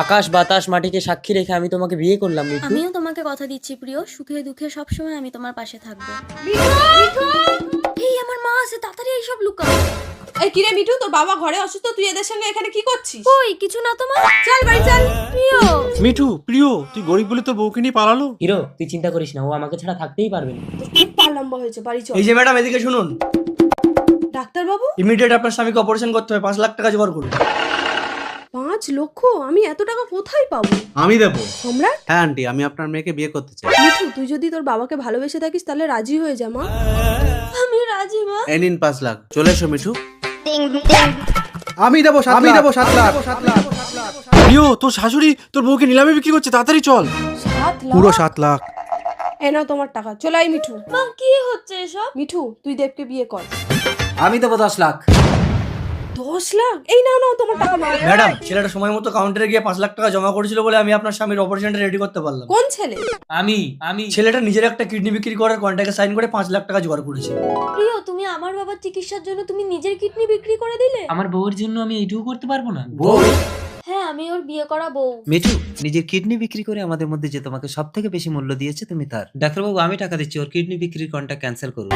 আকাশ বাতাস মাটিকে সাক্ষী রেখে আমি তোমাকে বিয়ে করলাম মিঠু। আমিও তোমাকে কথা দিচ্ছি প্রিয়, সুখে দুঃখে সবসময় আমি তোমার পাশে থাকবো। এই আমার মা আছে, তাড়াতাড়ি এইসব লুকাও। এই কিরে মিঠু, তোর বাবা ঘরে অসুস্থ, তুই এদের সঙ্গে এখানে কি করছিস? ওই কিছু না তো মা, চল বাড়ি চল। প্রিয়। মিঠু প্রিয়, তুই গরিব বলে তোর বউকে নিয়ে পালালো। হিরো তুই চিন্তা করিস না, ও আমাকে ছাড়া থাকতেই পারবে না। খুব পা লম্বা হয়েছে, বাড়ি চল। এই যে ম্যাডাম, এদিকে শুনুন। ডাক্তার বাবু, ইমিডিয়েট আপনার স্বামীকে অপারেশন করতে হবে, 5 লাখ টাকা জোগাড় করুন। 5 লক্ষ? আমি এত টাকা কোথায় পাবো? আমি দেবো। সম্রাট, হ্যাঁ আন্টি, আমি আপনার মেয়েকে বিয়ে করতে চাই। মিঠু তুই যদি তোর বাবাকে ভালোবেসে থাকিস তাহলে রাজি হয়ে যা মা। আমি রাজি মা। এই নিন 5 লাখ। চলে এসো মিঠু। আমি দেবো 7 লাখ। প্রিয়, তোর শাশুড়ি তোর বউকে নিলামে বিক্রি করছে, তাড়াতাড়ি চল। 7 লাখ? পুরো 7 লাখ। এ নাও তোমার টাকা, চলে আয় মিঠু। মা কি হচ্ছে এসব? মিঠু তুই দেবকে বিয়ে কর। আমি দেবো 10 লাখ। 10 লাখ? এই নাও নাও তোমার টাকা নাও। ম্যাডাম, ছেলেটা সময় মতো কাউন্টারে গিয়ে 5 লাখ টাকা জমা করেছিল বলে আমি আপনার স্বামীর অপারেশনটা রেডি করতে পারলাম। কোন ছেলে? আমি ছেলেটা নিজের একটা কিডনি বিক্রি করার কন্ট্রাক্টে সাইন করে 5 লাখ টাকা জোগাড় করেছে। প্রিয়, তুমি আমার বাবার চিকিৎসার জন্য তুমি নিজের কিডনি বিক্রি করে দিলে? আমার বউয়ের জন্য আমি এইটুকু করতে পারবো না? হ্যাঁ, আমি ওর বিয়ে করা বউ। মিঠু, নিজের কিডনি বিক্রি করে আমাদের মধ্যে যে তোমাকে সব থেকে বেশি মূল্য দিয়েছে তুমি তার। ডাক্তারবাবু, আমি টাকা দিচ্ছি, ওর কিডনি বিক্রির কন্ট্রাক্ট ক্যান্সেল করুন।